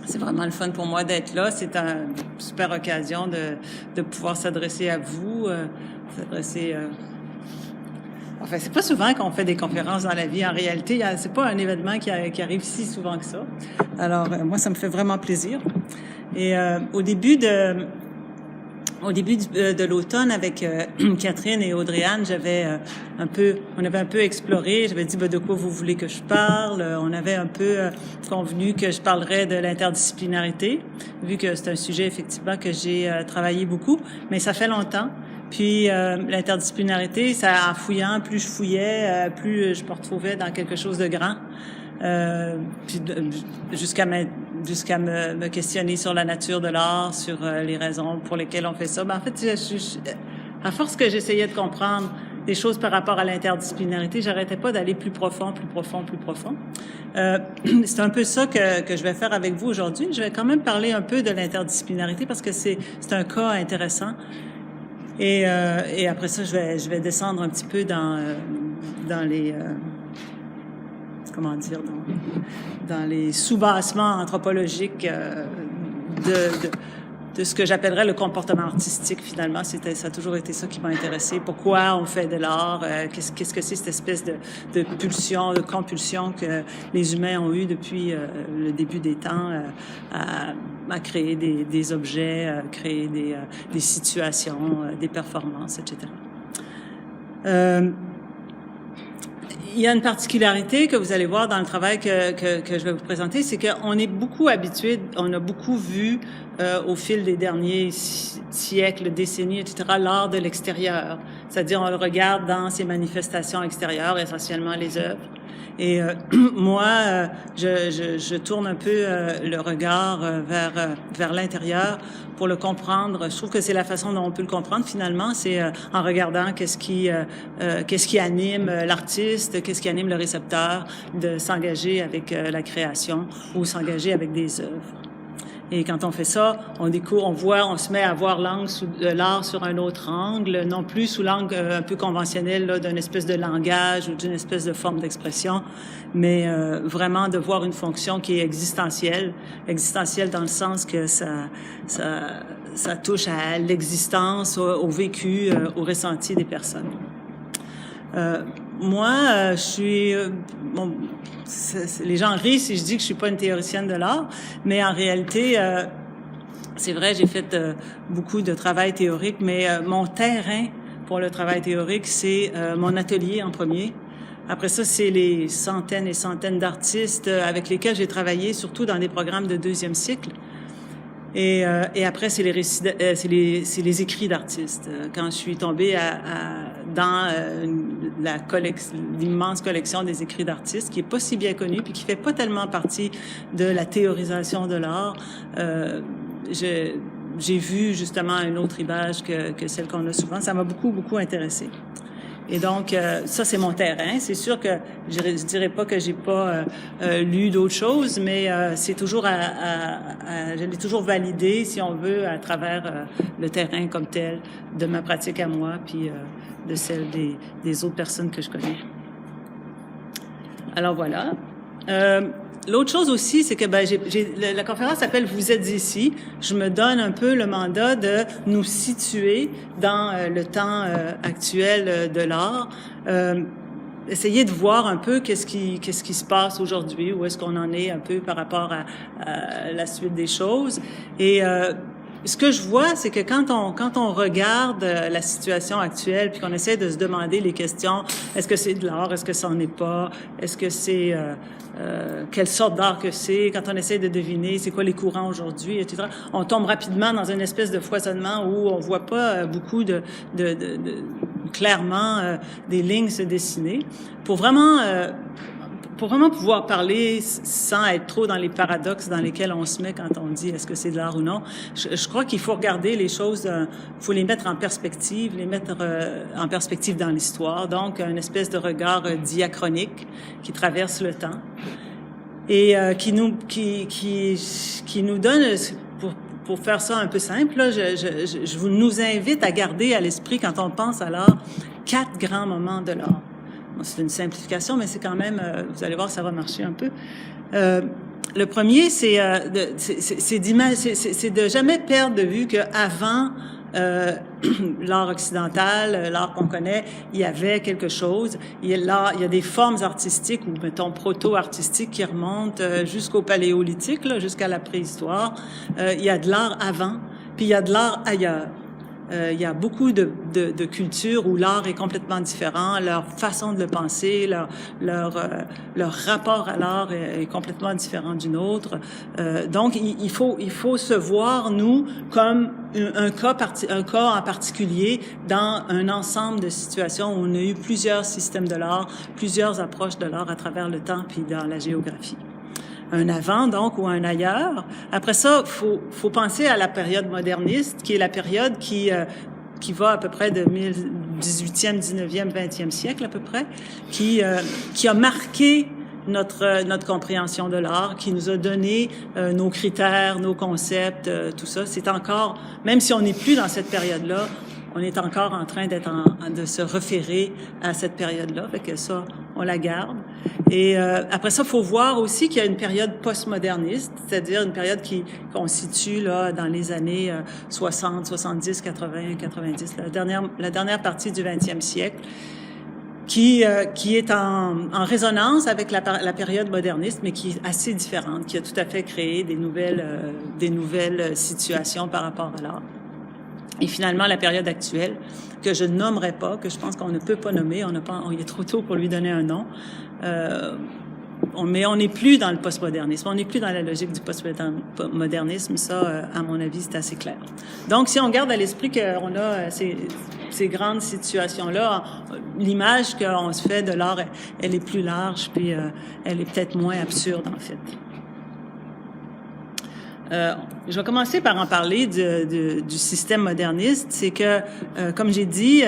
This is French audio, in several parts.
C'est vraiment le fun pour moi d'être là. C'est une super occasion de pouvoir s'adresser à vous, s'adresser... Enfin, c'est pas souvent qu'on fait des conférences dans la vie. En réalité, c'est pas un événement qui arrive si souvent que ça. Alors, moi, ça me fait vraiment plaisir. Et au début de l'automne, avec Catherine et Audrey-Anne, on avait un peu exploré. J'avais dit, de quoi vous voulez que je parle? On avait un peu convenu que je parlerais de l'interdisciplinarité, vu que c'est un sujet, effectivement, que j'ai travaillé beaucoup, mais ça fait longtemps. Puis l'interdisciplinarité, ça, en fouillant, plus je fouillais, plus je me retrouvais dans quelque chose de grand. Puis jusqu'à me questionner sur la nature de l'art, sur les raisons pour lesquelles on fait ça. En fait, à force que j'essayais de comprendre des choses par rapport à l'interdisciplinarité, j'arrêtais pas d'aller plus profond. C'est un peu ça que je vais faire avec vous aujourd'hui. Je vais quand même parler un peu de l'interdisciplinarité parce que c'est un cas intéressant. Et après ça, je vais descendre un petit peu dans les dans les sous-bassements anthropologiques de ce que j'appellerais le comportement artistique. Finalement, ça a toujours été ça qui m'a intéressé. Pourquoi on fait de l'art? Qu'est-ce que c'est cette espèce de pulsion, de compulsion que les humains ont eu depuis le début des temps à créer des objets, créer des situations, des performances, etc. Il y a une particularité que vous allez voir dans le travail que je vais vous présenter, c'est qu'on est beaucoup habitué, on a beaucoup vu au fil des derniers siècles, décennies, etc., l'art de l'extérieur. C'est-à-dire, on le regarde dans ses manifestations extérieures, essentiellement les œuvres. Et moi, je tourne un peu le regard vers l'intérieur pour le comprendre. Je trouve que c'est la façon dont on peut le comprendre finalement, c'est en regardant qu'est-ce qui anime l'artiste, qu'est-ce qui anime le récepteur de s'engager avec la création ou s'engager avec des œuvres. Et quand on fait ça, on se met à voir l'art sur un autre angle, non plus sous l'angle un peu conventionnel d'une espèce de langage ou d'une espèce de forme d'expression, mais vraiment de voir une fonction qui est existentielle dans le sens que ça touche à l'existence, au vécu, au ressenti des personnes. Moi, je suis... les gens rient si je dis que je suis pas une théoricienne de l'art, mais en réalité, c'est vrai, j'ai fait beaucoup de travail théorique, mais mon terrain pour le travail théorique, c'est mon atelier en premier. Après ça, c'est les centaines et centaines d'artistes avec lesquels j'ai travaillé, surtout dans des programmes de deuxième cycle. Et après, c'est les écrits d'artistes. Quand je suis tombée dans l'immense collection des écrits d'artistes, qui est pas si bien connue, puis qui fait pas tellement partie de la théorisation de l'art, j'ai vu justement une autre image que celle qu'on a souvent. Ça m'a beaucoup intéressée. Et donc, ça, c'est mon terrain. C'est sûr que je dirais pas que j'ai pas lu d'autres choses, mais c'est toujours je l'ai toujours validé, si on veut, à travers le terrain comme tel, de ma pratique à moi, puis de celle des autres personnes que je connais. Alors voilà. L'autre chose aussi, c'est que la conférence s'appelle « Vous êtes ici ». Je me donne un peu le mandat de nous situer dans le temps actuel de l'art. Essayer de voir un peu qu'est-ce qui se passe aujourd'hui, où est-ce qu'on en est un peu par rapport à la suite des choses. Et ce que je vois, c'est que quand on regarde la situation actuelle, puis qu'on essaie de se demander les questions, est-ce que c'est de l'art, est-ce que ça n'en est pas, est-ce que c'est quelle sorte d'art que c'est, quand on essaie de deviner c'est quoi les courants aujourd'hui, etc., on tombe rapidement dans une espèce de foisonnement où on voit pas beaucoup clairement des lignes se dessiner. Pour vraiment pouvoir parler sans être trop dans les paradoxes dans lesquels on se met quand on dit est-ce que c'est de l'art ou non, je crois qu'il faut regarder les choses, faut les mettre en perspective, dans l'histoire, donc une espèce de regard diachronique qui traverse le temps et qui nous donne, pour faire ça un peu simple, là, je nous invite à garder à l'esprit quand on pense à l'art 4 grands moments de l'art. C'est une simplification, mais c'est quand même, vous allez voir, ça va marcher un peu. Le premier, c'est de jamais perdre de vue qu'avant l'art occidental, l'art qu'on connaît, il y avait quelque chose. Il y a des formes artistiques ou mettons proto-artistiques qui remontent jusqu'au paléolithique, là, jusqu'à la préhistoire. Il y a de l'art avant, puis il y a de l'art ailleurs. Il y a beaucoup de cultures où l'art est complètement différent, leur façon de le penser, leur rapport à l'art est complètement différent d'une autre. Donc, il faut se voir, nous, comme un cas en particulier dans un ensemble de situations où on a eu plusieurs systèmes de l'art, plusieurs approches de l'art à travers le temps puis dans la géographie. Un avant, donc, ou un ailleurs. Après ça, faut penser à la période moderniste, qui est la période qui va à peu près de 18e, 19e, 20e siècle, à peu près, qui a marqué notre compréhension de l'art, qui nous a donné nos critères, nos concepts, tout ça. C'est encore, même si on n'est plus dans cette période-là, on est encore en train de se référer à cette période-là, fait que ça, on la garde. Et après ça, il faut voir aussi qu'il y a une période postmoderniste, c'est-à-dire une période qu'on situe là dans les années 60, 70, 80, 90, la dernière partie du 20e siècle, qui est en résonance avec la période moderniste, mais qui est assez différente, qui a tout à fait créé des nouvelles situations par rapport à l'art. Et finalement, la période actuelle, que je ne nommerai pas, que je pense qu'on ne peut pas nommer, il est trop tôt pour lui donner un nom, mais on n'est plus dans le postmodernisme, on n'est plus dans la logique du postmodernisme, ça, à mon avis, c'est assez clair. Donc, si on garde à l'esprit qu'on a ces grandes situations-là, l'image qu'on se fait de l'art, elle est plus large, puis elle est peut-être moins absurde, en fait. Je vais commencer par en parler du système moderniste. C'est que, comme j'ai dit,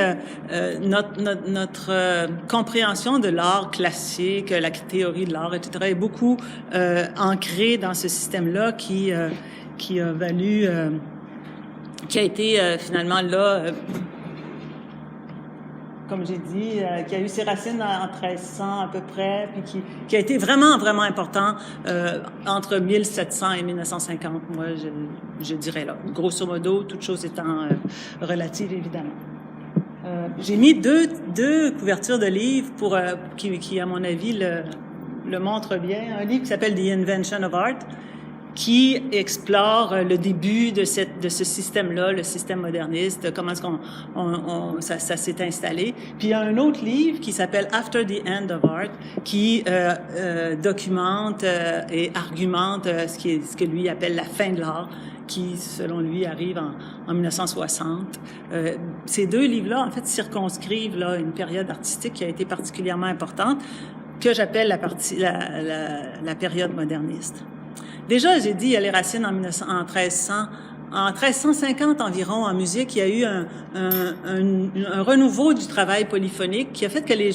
notre compréhension de l'art classique, la théorie de l'art, etc., est beaucoup ancrée dans ce système-là qui a été finalement là. Comme j'ai dit, qui a eu ses racines en 1300 à peu près, puis qui a été vraiment, vraiment important entre 1700 et 1950, moi, je dirais là. Grosso modo, toutes choses étant relatives, évidemment. J'ai mis deux couvertures de livres qui, à mon avis, le montrent bien. Un livre qui s'appelle « The Invention of Art », qui explore le début de ce système-là, le système moderniste, comment est-ce ça s'est installé. Puis il y a un autre livre qui s'appelle After the End of Art, qui documente et argumente ce que lui appelle la fin de l'art, qui, selon lui, arrive en 1960. Ces deux livres-là, en fait, circonscrivent là une période artistique qui a été particulièrement importante, que j'appelle la période moderniste. Déjà, j'ai dit, il y a les racines en 1300. En 1350 environ, en musique, il y a eu un renouveau du travail polyphonique qui a fait que les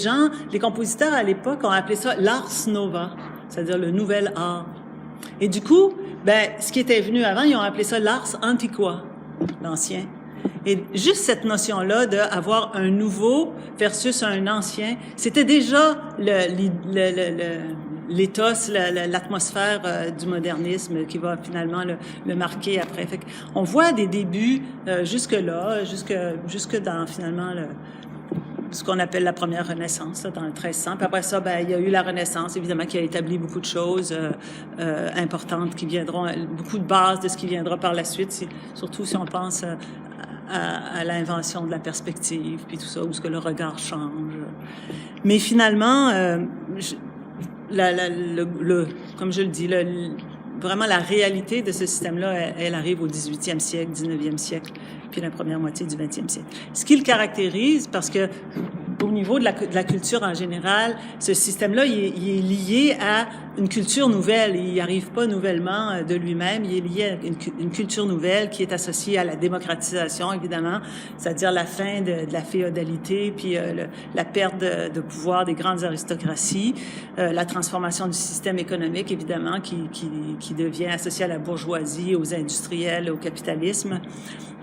compositeurs à l'époque ont appelé ça l'ars nova, c'est-à-dire le nouvel art. Et du coup, ce qui était venu avant, ils ont appelé ça l'ars antiqua, l'ancien. Et juste cette notion-là d'avoir un nouveau versus un ancien, c'était déjà l'éthos, l'atmosphère du modernisme qui va finalement le marquer après. Fait on voit des débuts jusque-là, jusque dans finalement ce qu'on appelle la première Renaissance, là, dans le 1300. Puis après ça, il y a eu la Renaissance, évidemment, qui a établi beaucoup de choses importantes qui viendront, beaucoup de bases de ce qui viendra par la suite, surtout si on pense à l'invention de la perspective, puis tout ça, où ce que le regard change. Mais finalement, comme je le dis, vraiment la réalité de ce système-là, elle arrive au 18e siècle, 19e siècle, puis la première moitié du 20e siècle. Ce qui le caractérise, parce que au niveau de la culture en général, ce système-là, il est lié à une culture nouvelle. Il n'y arrive pas nouvellement de lui-même. Il est lié à une culture nouvelle qui est associée à la démocratisation, évidemment, c'est-à-dire la fin de la féodalité, puis la perte de pouvoir des grandes aristocraties, la transformation du système économique, évidemment, qui devient associé à la bourgeoisie, aux industriels, au capitalisme,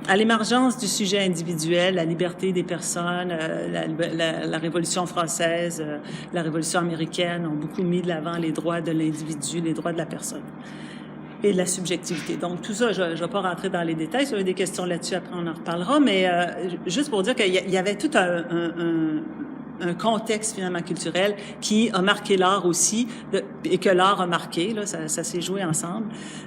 à l'émergence du sujet individuel, la liberté des personnes, la Révolution française, la Révolution américaine ont beaucoup mis de l'avant les droits de l'individu, les droits de la personne et de la subjectivité. Donc, tout ça, je ne vais pas rentrer dans les détails. Si vous avez des questions là-dessus, après, on en reparlera. Mais juste pour dire qu'il y avait tout un contexte finalement culturel qui a marqué l'art aussi et que l'art a marqué, là, ça s'est joué ensemble,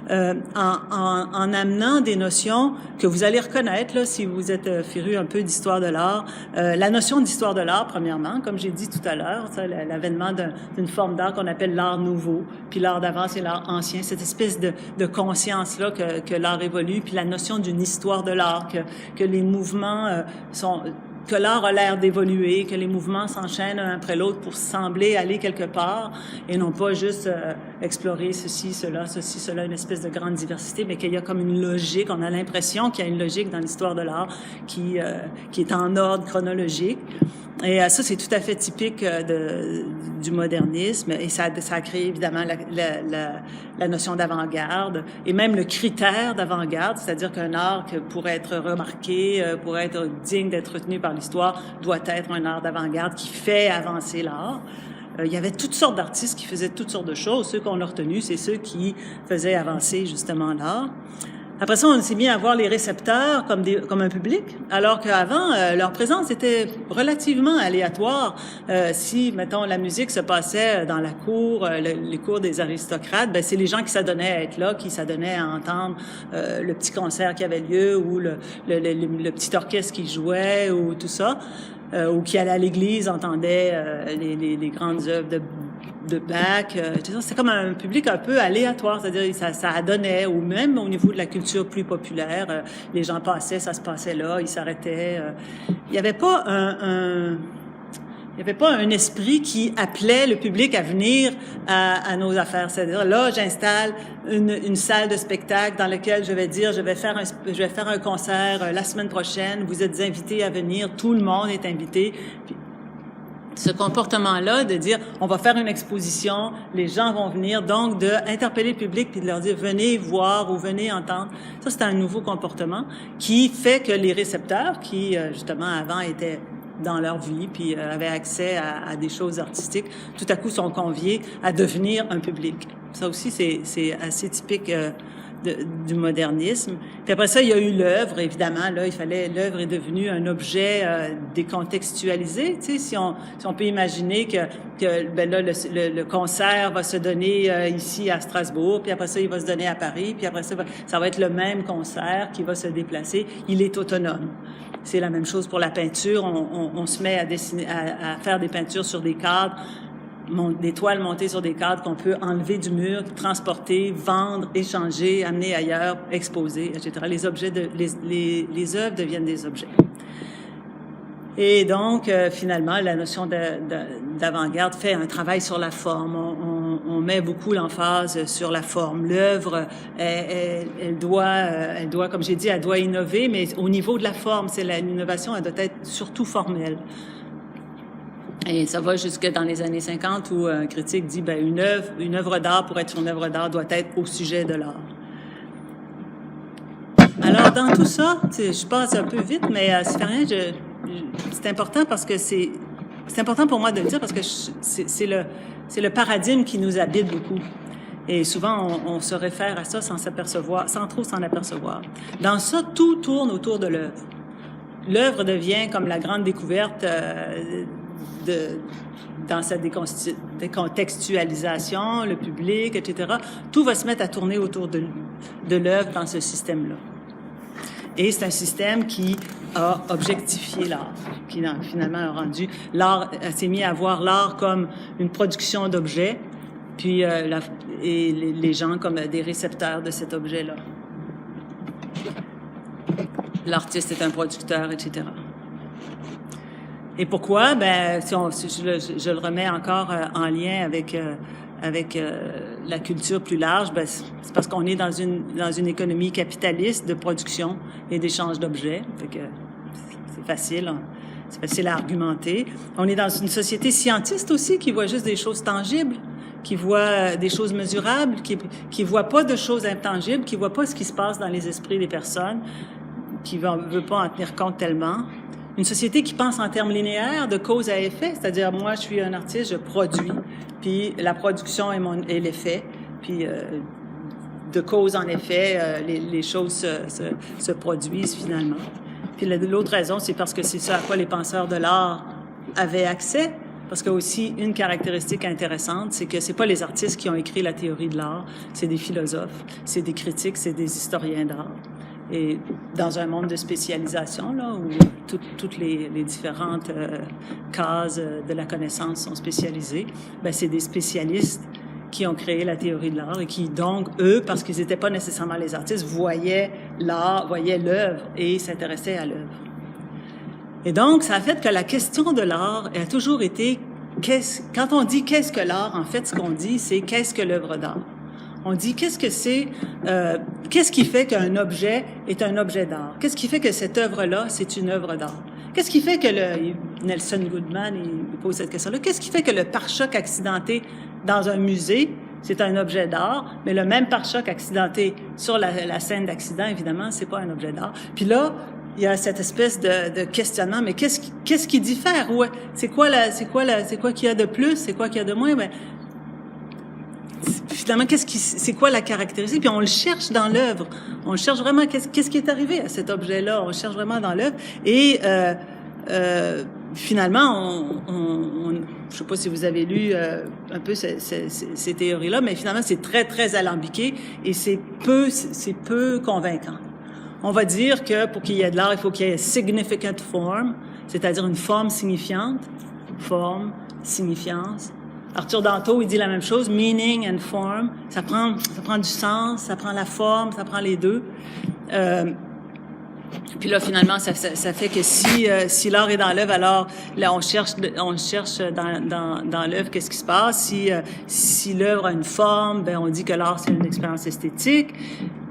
en amenant des notions que vous allez reconnaître là, si vous êtes féru un peu d'histoire de l'art. La notion d'histoire de l'art, premièrement, comme j'ai dit tout à l'heure, l'avènement d'une forme d'art qu'on appelle l'art nouveau, puis l'art d'avant, c'est l'art ancien, cette espèce de conscience-là que l'art évolue, puis la notion d'une histoire de l'art, que les mouvements que l'art a l'air d'évoluer, que les mouvements s'enchaînent un après l'autre pour sembler aller quelque part et non pas juste explorer ceci, cela, une espèce de grande diversité, mais qu'il y a comme une logique, on a l'impression qu'il y a une logique dans l'histoire de l'art qui est en ordre chronologique. Et ça, c'est tout à fait typique du modernisme et ça a créé évidemment la notion d'avant-garde et même le critère d'avant-garde, c'est-à-dire qu'un art pour être remarqué, pour être digne d'être retenu par l'histoire, doit être un art d'avant-garde qui fait avancer l'art. Il y avait toutes sortes d'artistes qui faisaient toutes sortes de choses. Ceux qu'on a retenus, c'est ceux qui faisaient avancer justement l'art. Après ça, on s'est mis à voir les récepteurs comme un public, alors qu'avant, leur présence était relativement aléatoire. Si, mettons, la musique se passait dans la cour, les cours des aristocrates, ben c'est les gens qui s'adonnaient à être là, qui s'adonnaient à entendre le petit concert qui avait lieu ou le petit orchestre qui jouait ou tout ça. Ou qui allaient à l'église entendaient les grandes œuvres de Bach. C'est comme un public un peu aléatoire, c'est-à-dire ça adonnait, ou même au niveau de la culture plus populaire, les gens passaient, ça se passait là, ils s'arrêtaient. Il n'y avait pas un esprit qui appelait le public à venir à nos affaires. C'est-à-dire, là, j'installe une salle de spectacle dans laquelle je vais dire, je vais faire un concert la semaine prochaine, vous êtes invités à venir, tout le monde est invité. Puis, ce comportement-là de dire, on va faire une exposition, les gens vont venir, donc d'interpeller le public puis de leur dire, venez voir ou venez entendre. Ça, c'est un nouveau comportement qui fait que les récepteurs, qui, justement, avant étaient dans leur vie, puis avaient accès à des choses artistiques, tout à coup sont conviés à devenir un public. Ça aussi, c'est assez typique du modernisme. Puis après ça, il y a eu l'œuvre, évidemment. Là, l'œuvre est devenue un objet décontextualisé. Tu sais, si on peut imaginer que ben là, le concert va se donner ici à Strasbourg, puis après ça, il va se donner à Paris, puis après ça va être le même concert qui va se déplacer. Il est autonome. C'est la même chose pour la peinture. On se met à faire des peintures sur des cadres, des toiles montées sur des cadres qu'on peut enlever du mur, transporter, vendre, échanger, amener ailleurs, exposer, etc. Les œuvres deviennent des objets. Et donc, finalement, la notion d'avant-garde fait un travail sur la forme. On met beaucoup l'emphase sur la forme. L'œuvre, elle doit, comme j'ai dit, elle doit innover, mais au niveau de la forme, l'innovation, elle doit être surtout formelle. Et ça va jusque dans les années 50 où un critique dit, ben, une œuvre d'art, pour être une œuvre d'art, doit être au sujet de l'art. Alors, dans tout ça, je passe un peu vite, mais ça fait rien, c'est important parce que c'est important pour moi de le dire parce que c'est le paradigme qui nous habite beaucoup. Et souvent, on se réfère à ça sans trop s'en apercevoir. Dans ça, tout tourne autour de l'œuvre. L'œuvre devient comme la grande découverte dans sa décontextualisation, le public, etc. Tout va se mettre à tourner autour de l'œuvre dans ce système-là. Et c'est un système qui a objectifié l'art, qui finalement a rendu l'art, s'est mis à voir l'art comme une production d'objets, puis et les gens comme des récepteurs de cet objet-là. L'artiste est un producteur, etc. Et pourquoi? Ben, si je le remets encore en lien avec la culture plus large, ben, c'est parce qu'on est dans une économie capitaliste de production et d'échange d'objets. Fait que c'est facile à argumenter. On est dans une société scientiste aussi qui voit juste des choses tangibles, qui voit des choses mesurables, qui voit pas de choses intangibles, qui voit pas ce qui se passe dans les esprits des personnes, qui veut pas en tenir compte tellement. une société qui pense en termes linéaires de cause à effet, c'est-à-dire moi je suis un artiste, je produis, puis la production est l'effet, puis de cause en effet, les choses se produisent finalement. Puis l'autre raison, c'est parce que c'est ça à quoi les penseurs de l'art avaient accès. Parce qu'il y a aussi une caractéristique intéressante, c'est que c'est pas les artistes qui ont écrit la théorie de l'art, c'est des philosophes, c'est des critiques, c'est des historiens d'art. Et dans un monde de spécialisation, là, où toutes les différentes cases de la connaissance sont spécialisées, ben c'est des spécialistes qui ont créé la théorie de l'art et qui, donc, eux, parce qu'ils n'étaient pas nécessairement les artistes, voyaient l'art, voyaient l'œuvre et s'intéressaient à l'œuvre. Et donc, ça a fait que la question de l'art a toujours été, quand on dit qu'est-ce que l'art, en fait, ce qu'on dit, c'est qu'est-ce que l'œuvre d'art. On dit qu'est-ce que c'est, qu'est-ce qui fait qu'un objet est un objet d'art? Qu'est-ce qui fait que cette œuvre-là, c'est une œuvre d'art? Qu'est-ce qui fait que Nelson Goodman, il pose cette question-là, qu'est-ce qui fait que le pare-choc accidenté dans un musée, c'est un objet d'art, mais le même pare-choc accidenté sur la scène d'accident, évidemment, c'est pas un objet d'art. Puis là, il y a cette espèce de questionnement, mais qu'est-ce qui diffère? Ouais, c'est quoi qu'il y a de plus? C'est quoi qu'il y a de moins? Ben, finalement, c'est quoi la caractéristique? Puis on le cherche dans l'œuvre. On cherche vraiment qu'est-ce qui est arrivé à cet objet-là. On le cherche vraiment dans l'œuvre. Et finalement, je sais pas si vous avez lu un peu ces théories-là, mais finalement, c'est très, très alambiqué et c'est peu convaincant. On va dire que pour qu'il y ait de l'art, il faut qu'il y ait significant form, c'est-à-dire une forme signifiante. Forme, signifiance. Arthur Danto, il dit la même chose, meaning and form. Ça prend du sens, ça prend la forme, ça prend les deux. Puis là, finalement, ça fait que si l'art est dans l'œuvre, alors là, on cherche dans l'œuvre qu'est-ce qui se passe. Si l'œuvre a une forme, ben on dit que l'art c'est une expérience esthétique.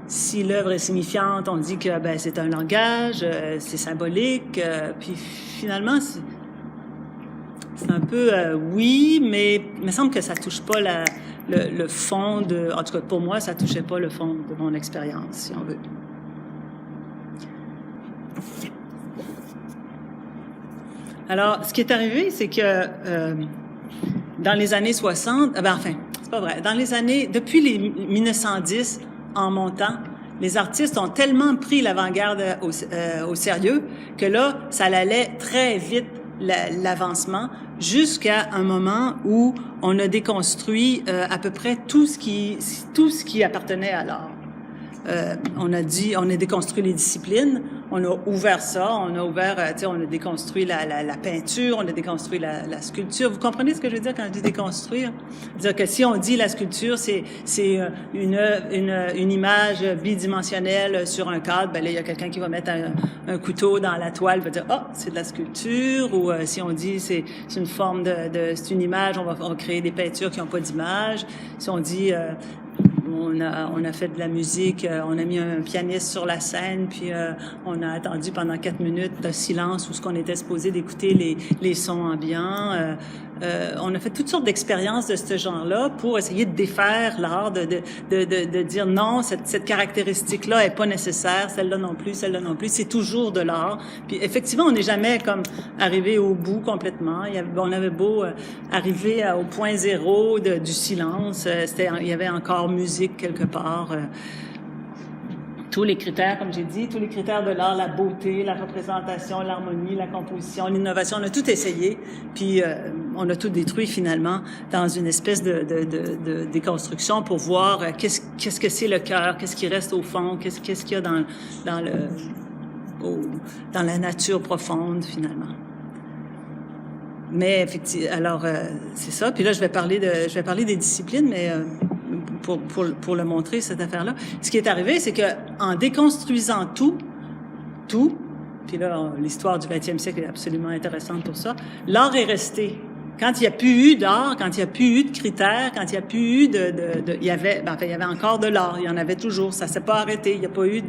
Si l'œuvre est signifiante, on dit que c'est un langage, c'est symbolique. Puis finalement, c'est un peu oui, mais il me semble que ça touche pas le fond de. En tout cas, pour moi, ça touchait pas le fond de mon expérience, si on veut. Alors, ce qui est arrivé, c'est que dans les années 60, c'est pas vrai. Depuis les 1910 en montant, les artistes ont tellement pris l'avant-garde au sérieux que là, ça allait très vite l'avancement jusqu'à un moment où on a déconstruit à peu près tout ce qui appartenait à l'art. On a déconstruit les disciplines, on a ouvert ça, on a déconstruit la peinture, on a déconstruit la sculpture. Vous comprenez ce que je veux dire quand je dis déconstruire? C'est-à-dire que si on dit la sculpture, c'est une image bidimensionnelle sur un cadre, ben là, il y a quelqu'un qui va mettre un couteau dans la toile, va dire, c'est de la sculpture, ou si on dit c'est une forme c'est une image, on va créer des peintures qui n'ont pas d'image. Si on dit, on a fait de la musique, on a mis un pianiste sur la scène, puis on a attendu pendant 4 minutes de silence où ce qu'on était supposé d'écouter les sons ambiants. On a fait toutes sortes d'expériences de ce genre-là pour essayer de défaire l'art, de dire non, cette caractéristique-là est pas nécessaire, celle-là non plus, c'est toujours de l'art. Puis effectivement, on n'est jamais comme arrivé au bout complètement. On avait beau arriver au point zéro du silence, il y avait encore musique quelque part. Tous les critères, comme j'ai dit, tous les critères de l'art, la beauté, la représentation, l'harmonie, la composition, l'innovation, on a tout essayé, puis on a tout détruit finalement dans une espèce de déconstruction pour voir qu'est-ce que c'est le cœur, qu'est-ce qui reste au fond, qu'est-ce qu'il y a dans la nature profonde finalement. Mais effectivement, alors c'est ça. Puis là, je vais parler des disciplines, mais pour le montrer, cette affaire-là. Ce qui est arrivé, c'est que en déconstruisant tout, puis là, l'histoire du 20e siècle est absolument intéressante pour ça, l'art est resté. Quand il n'y a plus eu d'art, quand il n'y a plus eu de critères, quand il n'y a plus eu il y avait encore de l'art, il y en avait toujours, ça s'est pas arrêté, il n'y a pas eu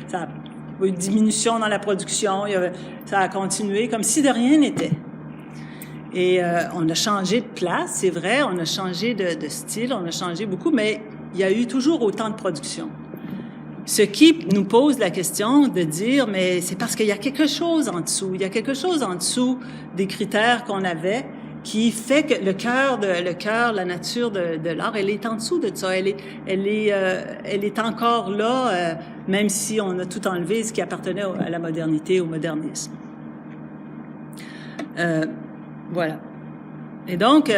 ça a pas eu de diminution dans la production, ça a continué comme si de rien n'était. Et on a changé de place, c'est vrai, on a changé de style, on a changé beaucoup, mais il y a eu toujours autant de production. Ce qui nous pose la question de dire, mais c'est parce qu'il y a quelque chose en dessous. Il y a quelque chose en dessous des critères qu'on avait qui fait que le cœur, la nature de l'art, elle est en dessous de ça. Elle est encore là, même si on a tout enlevé ce qui appartenait à la modernité, au modernisme. Voilà. Et donc,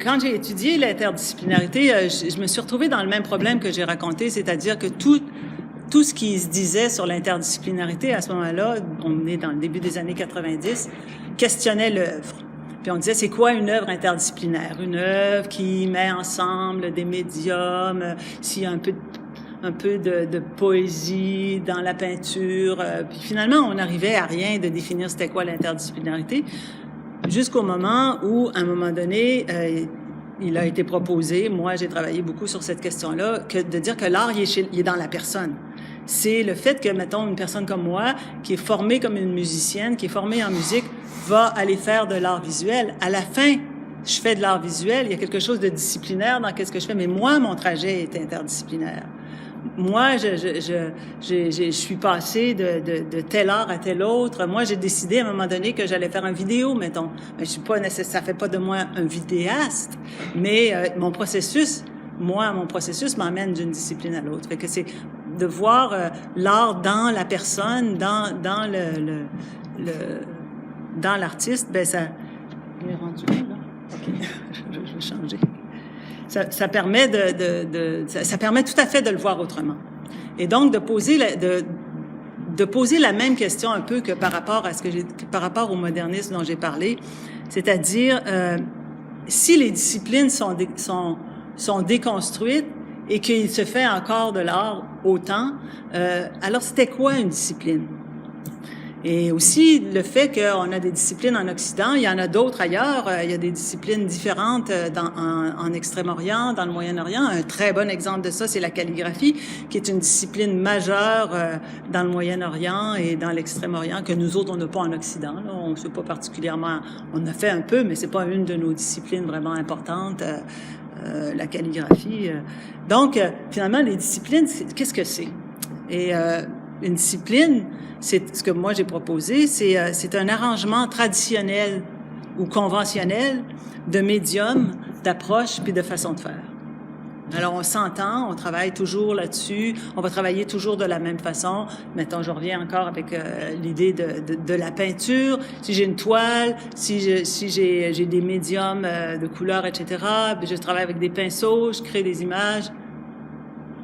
quand j'ai étudié l'interdisciplinarité, je me suis retrouvée dans le même problème que j'ai raconté, c'est-à-dire que tout ce qui se disait sur l'interdisciplinarité à ce moment-là, on est dans le début des années 90, questionnait l'œuvre. Puis on disait, c'est quoi une œuvre interdisciplinaire? Une œuvre qui met ensemble des médiums, s'il y a un peu de poésie dans la peinture. Puis finalement, on n'arrivait à rien de définir c'était quoi l'interdisciplinarité. Jusqu'au moment où, à un moment donné, il a été proposé, moi j'ai travaillé beaucoup sur cette question-là, de dire que l'art, il est dans la personne. C'est le fait que, mettons, une personne comme moi, qui est formée comme une musicienne, qui est formée en musique, va aller faire de l'art visuel. À la fin, je fais de l'art visuel, il y a quelque chose de disciplinaire dans ce que je fais, mais moi, mon trajet est interdisciplinaire. Moi, je suis passée de tel art à tel autre. Moi, j'ai décidé à un moment donné que j'allais faire une vidéo, mettons. Mais je suis pas ça fait pas de moi un vidéaste, mais mon processus m'emmène d'une discipline à l'autre. Fait que c'est de voir l'art dans la personne, dans l'artiste, ben ça. Il est rendu là. Ok, je vais changer. Ça permet ça permet tout à fait de le voir autrement. Et donc de poser la même question un peu que par rapport au modernisme dont j'ai parlé, c'est-à-dire si les disciplines sont déconstruites et qu'il se fait encore de l'art autant, alors c'était quoi une discipline? Et aussi, le fait qu'on a des disciplines en Occident, il y en a d'autres ailleurs. Il y a des disciplines différentes en Extrême-Orient, dans le Moyen-Orient. Un très bon exemple de ça, c'est la calligraphie, qui est une discipline majeure dans le Moyen-Orient et dans l'Extrême-Orient, que nous autres, on n'a pas en Occident. Là. On ne sait pas particulièrement... On a fait un peu, mais c'est pas une de nos disciplines vraiment importantes, la calligraphie. Donc, finalement, les disciplines, qu'est-ce que c'est? Et une discipline... C'est ce que moi j'ai proposé, c'est un arrangement traditionnel ou conventionnel de médium, d'approche puis de façon de faire. Alors on s'entend, on travaille toujours là-dessus, on va travailler toujours de la même façon. Mettons, je reviens encore avec l'idée de la peinture. Si j'ai une toile, si j'ai des médiums de couleurs, etc., je travaille avec des pinceaux, je crée des images.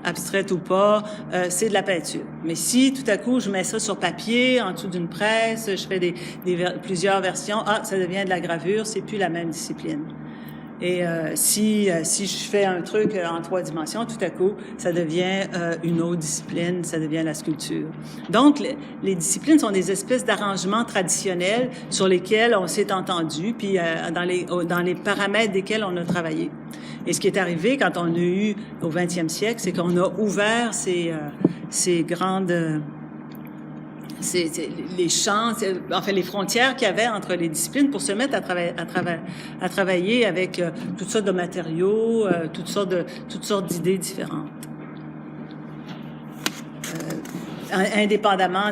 Abstraite ou pas, c'est de la peinture. Mais si, tout à coup, je mets ça sur papier, en dessous d'une presse, je fais plusieurs versions, ça devient de la gravure, c'est plus la même discipline. Et si je fais un truc en 3 dimensions, tout à coup, ça devient une autre discipline, ça devient la sculpture. Donc, les disciplines sont des espèces d'arrangements traditionnels sur lesquels on s'est entendu, puis dans les paramètres desquels on a travaillé. Et ce qui est arrivé quand on a eu au 20e siècle, c'est qu'on a ouvert ces grandes... les champs, les frontières qu'il y avait entre les disciplines pour se mettre à travailler avec toutes sortes de matériaux, toutes sortes d'idées différentes. Indépendamment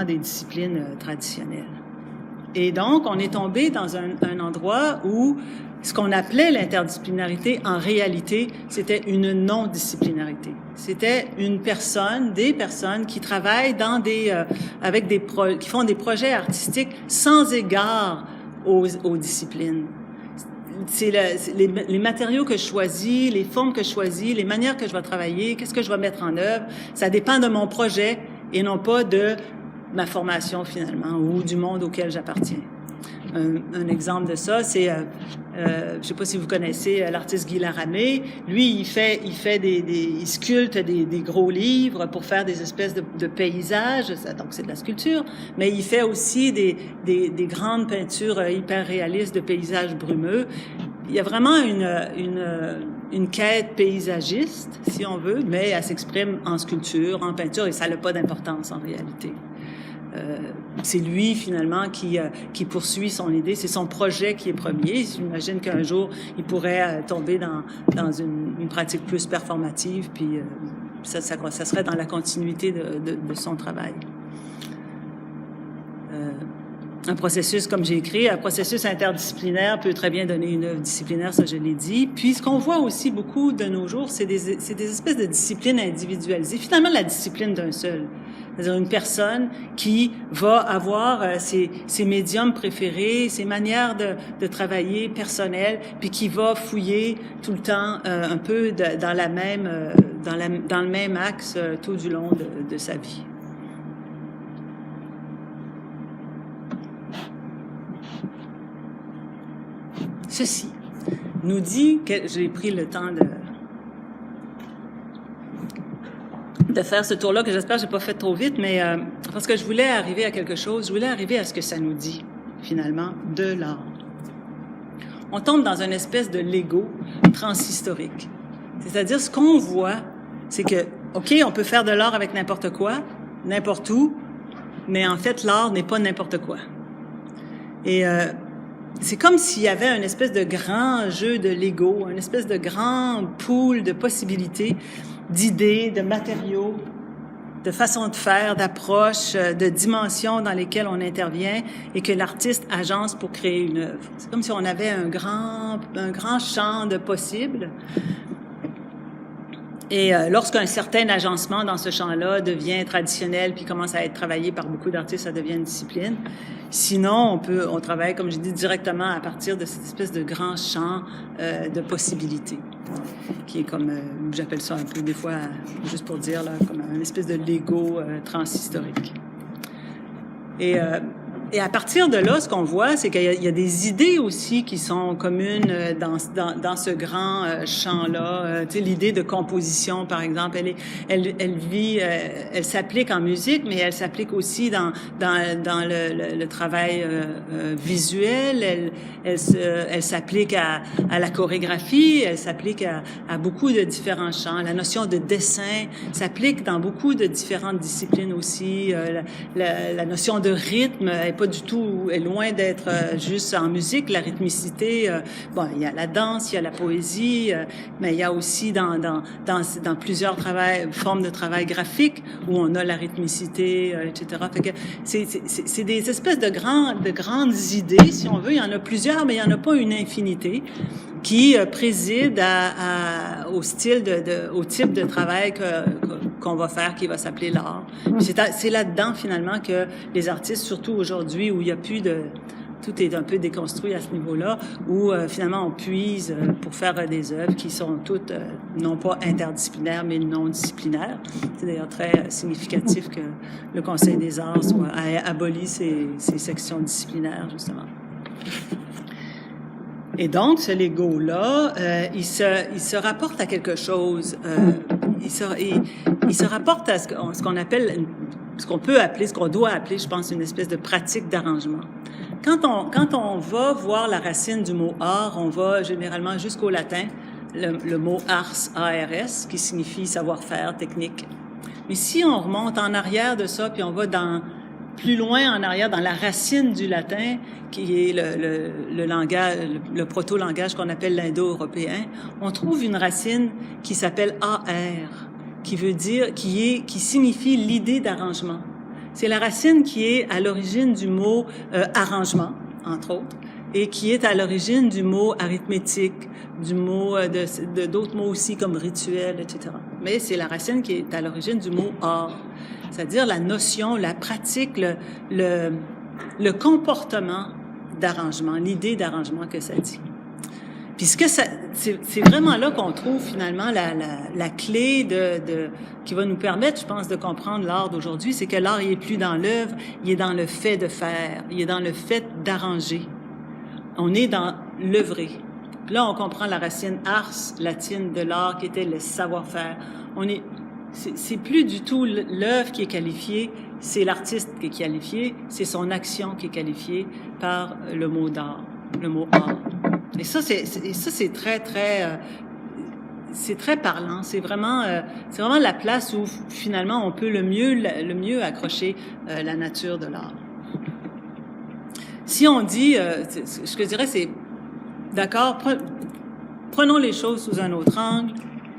des disciplines traditionnelles. Et donc, on est tombé dans un endroit où ce qu'on appelait l'interdisciplinarité, en réalité, c'était une non-disciplinarité. C'était des personnes qui travaillent qui font des projets artistiques sans égard aux disciplines. C'est les matériaux que je choisis, les formes que je choisis, les manières que je vais travailler, qu'est-ce que je vais mettre en œuvre, ça dépend de mon projet et non pas de ma formation finalement ou du monde auquel j'appartiens. Un exemple de ça, c'est, je sais pas si vous connaissez l'artiste Guy Laramé. Lui, il sculpte des gros livres pour faire des espèces de paysages. Donc c'est de la sculpture, mais il fait aussi des grandes peintures hyper réalistes de paysages brumeux. Il y a vraiment une quête paysagiste, si on veut, mais elle s'exprime en sculpture, en peinture, et ça n'a pas d'importance en réalité. c'est lui finalement qui poursuit son idée, c'est son projet qui est premier. J'imagine qu'un jour il pourrait tomber dans une pratique plus performative, puis ça serait dans la continuité de son travail. Un processus, comme j'ai écrit, un processus interdisciplinaire peut très bien donner une œuvre disciplinaire, ça je l'ai dit. Puis ce qu'on voit aussi beaucoup de nos jours, c'est des espèces de disciplines individualisées. Finalement, la discipline d'un seul. C'est-à-dire une personne qui va avoir ses médiums préférés, ses manières de travailler personnelles, puis qui va fouiller tout le temps un peu dans le même axe tout du long de sa vie. Ceci nous dit que j'ai pris le temps de faire ce tour-là, que j'espère que j'ai pas fait trop vite, mais parce que je voulais arriver à quelque chose, je voulais arriver à ce que ça nous dit, finalement, de l'art. On tombe dans une espèce de Lego transhistorique. C'est-à-dire, ce qu'on voit, c'est que, OK, on peut faire de l'art avec n'importe quoi, n'importe où, mais en fait, l'art n'est pas n'importe quoi. Et c'est comme s'il y avait une espèce de grand jeu de Lego, une espèce de grand pool de possibilités, d'idées, de matériaux, de façons de faire, d'approches, de dimensions dans lesquelles on intervient et que l'artiste agence pour créer une œuvre. C'est comme si on avait un grand champ de possibles. Et lorsqu'un certain agencement dans ce champ-là devient traditionnel puis commence à être travaillé par beaucoup d'artistes, ça devient une discipline. Sinon, on travaille, comme je dis, directement à partir de cette espèce de grand champ de possibilités, qui est comme, j'appelle ça un peu des fois, juste pour dire, là, comme une espèce de Lego transhistorique. Et à partir de là, ce qu'on voit, c'est qu'il y a des idées aussi qui sont communes dans ce grand champ-là. Tu sais, l'idée de composition, par exemple, elle s'applique en musique, mais elle s'applique aussi dans le travail visuel. Elle s'applique à la chorégraphie. Elle s'applique à beaucoup de différents champs. La notion de dessin s'applique dans beaucoup de différentes disciplines aussi. La notion de rythme est loin d'être juste en musique. La rythmicité, il y a la danse, il y a la poésie, mais il y a aussi dans plusieurs formes de travail graphique où on a la rythmicité, etc. Fait que c'est des espèces de grandes idées, si on veut. Il y en a plusieurs, mais il y en a pas une infinité qui préside au type de travail qu'on va faire, qui va s'appeler l'art. C'est là-dedans, finalement, que les artistes, surtout aujourd'hui, où il y a plus tout est un peu déconstruit à ce niveau-là, où finalement on puise pour faire des œuvres qui sont toutes non pas interdisciplinaires, mais non disciplinaires. C'est d'ailleurs très significatif que le Conseil des arts ait aboli ces sections disciplinaires, justement. Et donc, ce Lego-là, il se rapporte à quelque chose. Il se rapporte à ce qu'on appelle, ce qu'on doit appeler, je pense, une espèce de pratique d'arrangement. Quand on va voir la racine du mot art, on va généralement jusqu'au latin, le mot ars, A-R-S, qui signifie savoir-faire, technique. Mais si on remonte en arrière de ça, puis on va plus loin en arrière, dans la racine du latin, qui est le langage, le proto-langage qu'on appelle l'indo-européen, on trouve une racine qui s'appelle AR, qui signifie l'idée d'arrangement. C'est la racine qui est à l'origine du mot arrangement, entre autres, et qui est à l'origine du mot arithmétique, du mot d'autres mots aussi comme rituel, etc. Mais c'est la racine qui est à l'origine du mot art, c'est-à-dire la notion, la pratique, le comportement d'arrangement, l'idée d'arrangement que ça dit. Puis c'est vraiment là qu'on trouve finalement la clé qui va nous permettre, je pense, de comprendre l'art d'aujourd'hui, c'est que l'art, il est plus dans l'œuvre, il est dans le fait de faire, il est dans le fait d'arranger. On est dans l'œuvrer. Là, on comprend la racine ars latine de l'art qui était le savoir-faire. C'est plus du tout l'œuvre qui est qualifiée, c'est l'artiste qui est qualifié, c'est son action qui est qualifiée par le mot d'art, le mot art. Et ça, c'est très, très... c'est très parlant. C'est vraiment la place où finalement on peut le mieux accrocher la nature de l'art. Si on dit, ce que je dirais, c'est d'accord, prenons les choses sous un autre angle.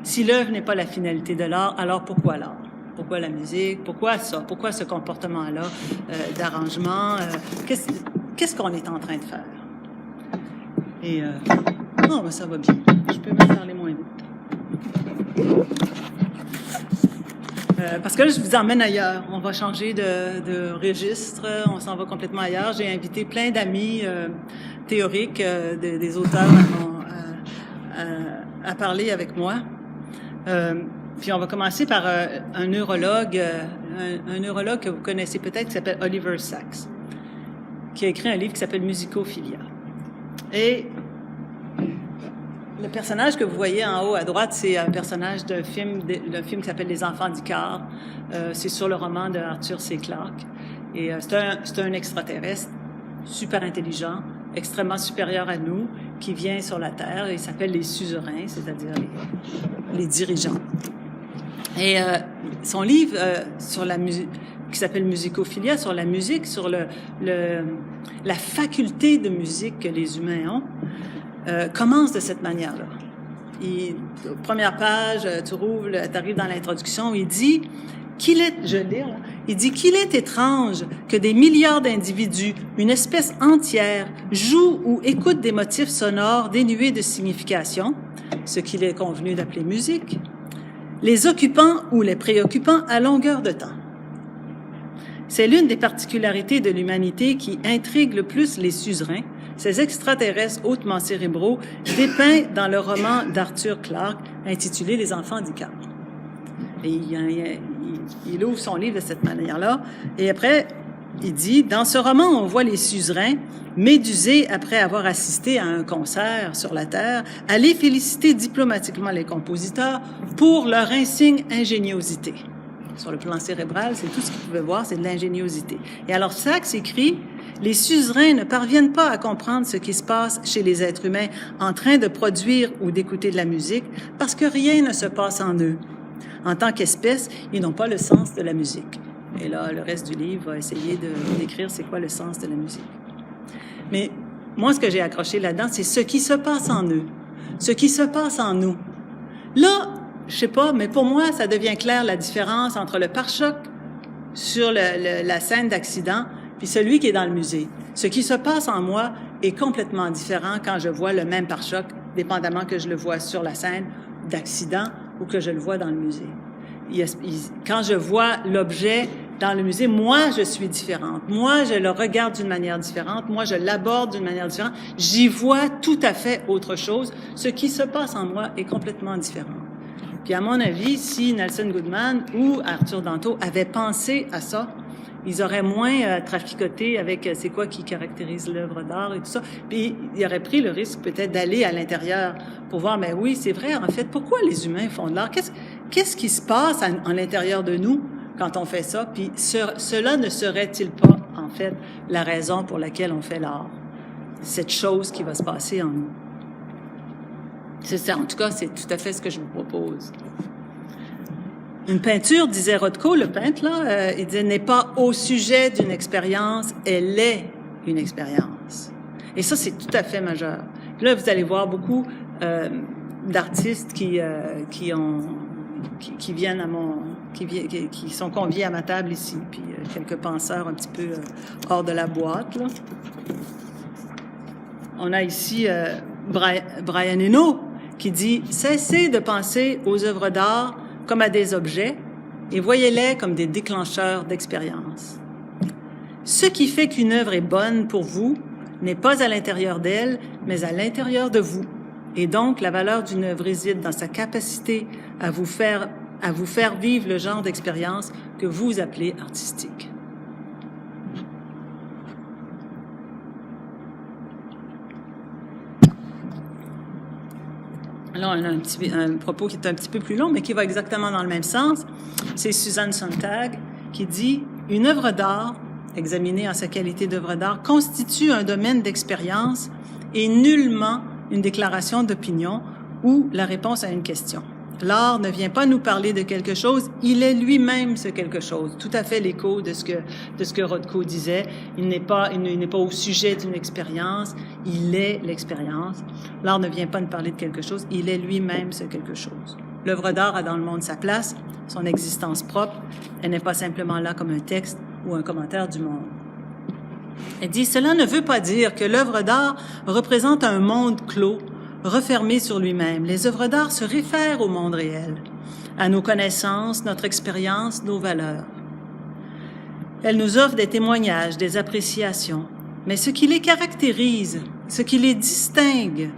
Si l'œuvre n'est pas la finalité de l'art, alors pourquoi l'art? Pourquoi la musique? Pourquoi ça? Pourquoi ce comportement-là d'arrangement? Qu'est-ce qu'on est en train de faire? Et non, ben ça va bien. Je peux même parler moins vite. Parce que là, je vous emmène ailleurs. On va changer de registre. On s'en va complètement ailleurs. J'ai invité plein d'amis théoriques, des auteurs à parler avec moi. Puis on va commencer par un neurologue que vous connaissez peut-être, qui s'appelle Oliver Sacks, qui a écrit un livre qui s'appelle Musicophilia. Et le personnage que vous voyez en haut à droite, c'est un personnage d'un film qui s'appelle Les Enfants d'Icare. C'est sur le roman de Arthur C. Clarke. Et c'est un extraterrestre super intelligent, extrêmement supérieur à nous, qui vient sur la Terre. Il s'appelle les suzerains, c'est-à-dire les dirigeants. Et son livre sur la musique, qui s'appelle Musicophilia, sur la musique, sur la faculté de musique que les humains ont, commence de cette manière-là. Première page, tu arrives dans l'introduction, il dit qu'il est étrange que des milliards d'individus, une espèce entière, jouent ou écoutent des motifs sonores dénués de signification, ce qu'il est convenu d'appeler musique, les occupant ou les préoccupant à longueur de temps. C'est l'une des particularités de l'humanité qui intrigue le plus les suzerains, ces extraterrestres hautement cérébraux dépeints dans le roman d'Arthur Clarke intitulé « Les enfants d'Icare ». Et il ouvre son livre de cette manière-là. Et après, il dit, dans ce roman, on voit les suzerains, médusés après avoir assisté à un concert sur la Terre, aller féliciter diplomatiquement les compositeurs pour leur insigne ingéniosité. Sur le plan cérébral, c'est tout ce qu'ils pouvaient voir, c'est de l'ingéniosité. Et alors, Sacks écrit, les suzerains ne parviennent pas à comprendre ce qui se passe chez les êtres humains en train de produire ou d'écouter de la musique parce que rien ne se passe en eux. En tant qu'espèce, ils n'ont pas le sens de la musique. Et là, le reste du livre va essayer de décrire c'est quoi le sens de la musique. Mais moi, ce que j'ai accroché là-dedans, c'est ce qui se passe en eux, ce qui se passe en nous. Là, je sais pas, mais pour moi, ça devient clair la différence entre le pare-choc sur la scène d'accident puis celui qui est dans le musée. Ce qui se passe en moi est complètement différent quand je vois le même pare-choc, dépendamment que je le vois sur la scène d'accident ou que je le vois dans le musée. Quand je vois l'objet dans le musée, moi, je suis différente. Moi, je le regarde d'une manière différente. Moi, je l'aborde d'une manière différente. J'y vois tout à fait autre chose. Ce qui se passe en moi est complètement différent. Puis, à mon avis, si Nelson Goodman ou Arthur Danto avaient pensé à ça, ils auraient moins traficoté avec c'est quoi qui caractérise l'œuvre d'art et tout ça. Puis, ils auraient pris le risque peut-être d'aller à l'intérieur pour voir, mais oui, c'est vrai, en fait, pourquoi les humains font de l'art? Qu'est-ce qui se passe en l'intérieur de nous quand on fait ça? Puis, cela ne serait-il pas, en fait, la raison pour laquelle on fait l'art? Cette chose qui va se passer en nous. C'est ça, en tout cas, c'est tout à fait ce que je vous propose. Une peinture, disait Rothko, le peintre, là, il disait, n'est pas au sujet d'une expérience, elle est une expérience. Et ça, c'est tout à fait majeur. Puis là, vous allez voir beaucoup d'artistes qui viennent qui sont conviés à ma table ici, puis quelques penseurs un petit peu hors de la boîte, là. On a ici Brian Eno qui dit « Cessez de penser aux œuvres d'art comme à des objets et voyez-les comme des déclencheurs d'expérience. Ce qui fait qu'une œuvre est bonne pour vous n'est pas à l'intérieur d'elle, mais à l'intérieur de vous. Et donc, la valeur d'une œuvre réside dans sa capacité à vous faire vivre le genre d'expérience que vous appelez artistique. » Là, on a un propos qui est un petit peu plus long, mais qui va exactement dans le même sens. C'est Susan Sontag qui dit « Une œuvre d'art, examinée en sa qualité d'œuvre d'art, constitue un domaine d'expérience et nullement une déclaration d'opinion ou la réponse à une question. L'art ne vient pas nous parler de quelque chose, il est lui-même ce quelque chose. Tout à fait l'écho de ce que Rothko disait. Il n'est pas au sujet d'une expérience, il est l'expérience. L'art ne vient pas nous parler de quelque chose, il est lui-même ce quelque chose. L'œuvre d'art a dans le monde sa place, son existence propre. Elle n'est pas simplement là comme un texte ou un commentaire du monde. Elle dit, cela ne veut pas dire que l'œuvre d'art représente un monde clos, refermé sur lui-même. Les œuvres d'art se réfèrent au monde réel, à nos connaissances, notre expérience, nos valeurs. Elles nous offrent des témoignages, des appréciations, mais ce qui les caractérise, ce qui les distingue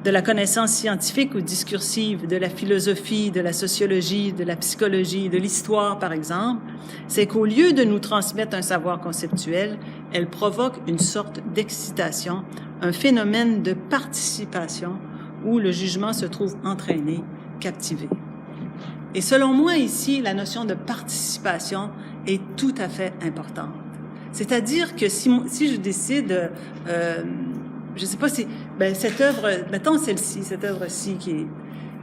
de la connaissance scientifique ou discursive, de la philosophie, de la sociologie, de la psychologie, de l'histoire, par exemple, c'est qu'au lieu de nous transmettre un savoir conceptuel, elles provoquent une sorte d'excitation, un phénomène de participation où le jugement se trouve entraîné, captivé. Et selon moi, ici, la notion de participation est tout à fait importante. C'est-à-dire que si je décide, je sais pas si, cette œuvre, mettons celle-ci, cette œuvre-ci qui est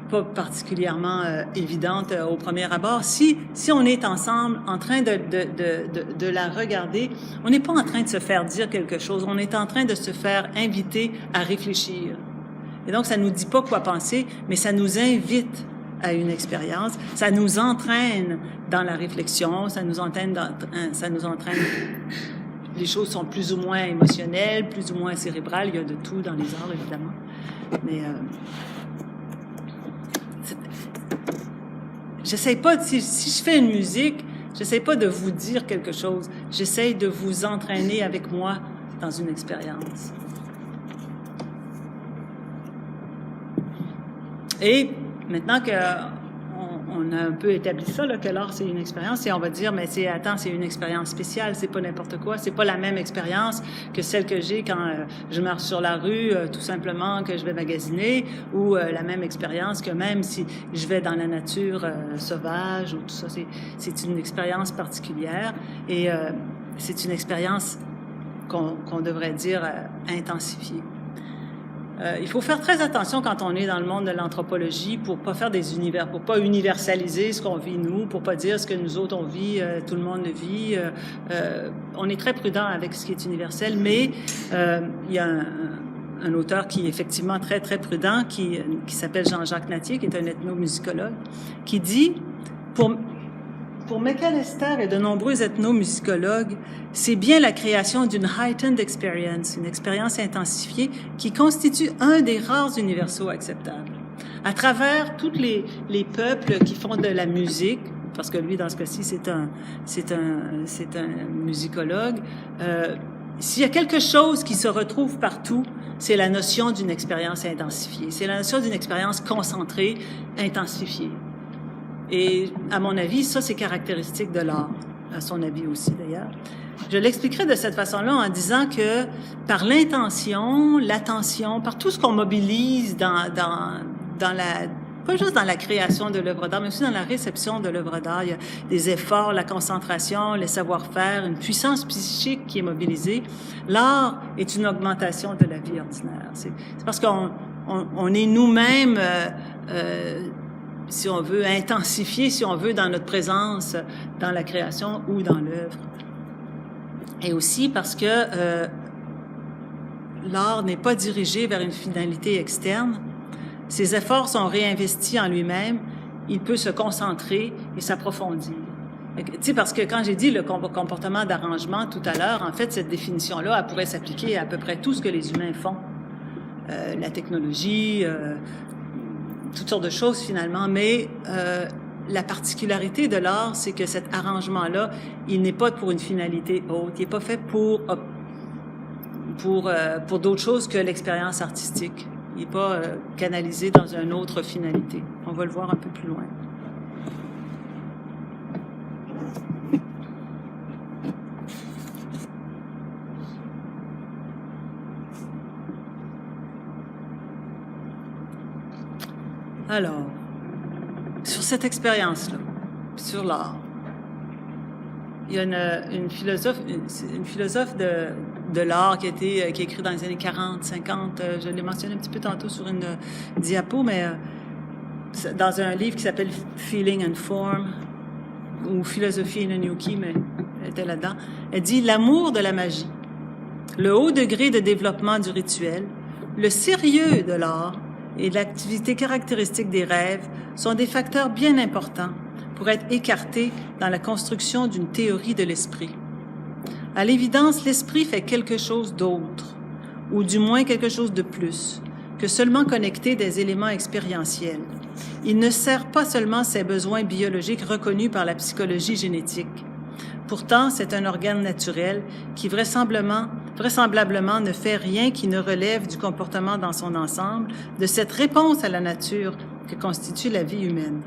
pas particulièrement évidente au premier abord, si on est ensemble en train de la regarder, on n'est pas en train de se faire dire quelque chose, on est en train de se faire inviter à réfléchir. Et donc, ça nous dit pas quoi penser, mais ça nous invite à une expérience, ça nous entraîne dans la réflexion, ça nous entraîne. Les choses sont plus ou moins émotionnelles, plus ou moins cérébrales. Il y a de tout dans les arts, évidemment. Mais j'essaie pas, si je fais une musique, j'essaie pas de vous dire quelque chose. J'essaie de vous entraîner avec moi dans une expérience. Et maintenant que on a un peu établi ça, là, que l'art, c'est une expérience, et on va dire, mais c'est une expérience spéciale, c'est pas n'importe quoi, c'est pas la même expérience que celle que j'ai quand je marche sur la rue, tout simplement, que je vais magasiner, ou la même expérience que même si je vais dans la nature sauvage, ou tout ça, c'est une expérience particulière, et c'est une expérience qu'on devrait dire intensifiée. Il faut faire très attention quand on est dans le monde de l'anthropologie pour pas faire pour pas universaliser ce qu'on vit nous, pour pas dire ce que nous autres on vit, tout le monde le vit. On est très prudent avec ce qui est universel, mais il y a un auteur qui est effectivement très très prudent, qui s'appelle Jean-Jacques Nattier, qui est un ethnomusicologue, qui dit pour McAllister et de nombreux ethnomusicologues, c'est bien la création d'une heightened experience, une expérience intensifiée, qui constitue un des rares universaux acceptables. À travers tous les peuples qui font de la musique, parce que lui, dans ce cas-ci, c'est un musicologue, s'il y a quelque chose qui se retrouve partout, c'est la notion d'une expérience intensifiée. C'est la notion d'une expérience concentrée, intensifiée. Et à mon avis, ça, c'est caractéristique de l'art, à son avis aussi d'ailleurs. Je l'expliquerai de cette façon-là en disant que par l'intention, l'attention, par tout ce qu'on mobilise dans pas juste dans la création de l'œuvre d'art, mais aussi dans la réception de l'œuvre d'art, il y a des efforts, la concentration, le savoir-faire, une puissance psychique qui est mobilisée. L'art est une augmentation de la vie ordinaire. C'est parce qu'on est nous-mêmes si on veut, intensifier, si on veut, dans notre présence, dans la création ou dans l'œuvre. Et aussi parce que l'art n'est pas dirigé vers une finalité externe. Ses efforts sont réinvestis en lui-même. Il peut se concentrer et s'approfondir. Tu sais, parce que quand j'ai dit le comportement d'arrangement tout à l'heure, en fait, cette définition-là, elle pourrait s'appliquer à peu près tout ce que les humains font. La technologie, toutes sortes de choses finalement, mais la particularité de l'art, c'est que cet arrangement-là, il n'est pas pour une finalité haute, il n'est pas fait pour d'autres choses que l'expérience artistique. Il n'est pas canalisé dans une autre finalité. On va le voir un peu plus loin. Alors, sur cette expérience-là, sur l'art, il y a une philosophe de l'art qui est écrit dans les années 40, 50. Je l'ai mentionné un petit peu tantôt sur une diapo, mais dans un livre qui s'appelle Feeling and Form, ou Philosophie in a New Key, mais elle était là-dedans. Elle dit « L'amour de la magie, le haut degré de développement du rituel, le sérieux de l'art et l'activité caractéristique des rêves sont des facteurs bien importants pour être écartés dans la construction d'une théorie de l'esprit. À l'évidence, l'esprit fait quelque chose d'autre, ou du moins quelque chose de plus, que seulement connecter des éléments expérientiels. Il ne sert pas seulement ses besoins biologiques reconnus par la psychologie génétique. Pourtant, c'est un organe naturel qui vraisemblablement ne fait rien qui ne relève du comportement dans son ensemble, de cette réponse à la nature que constitue la vie humaine.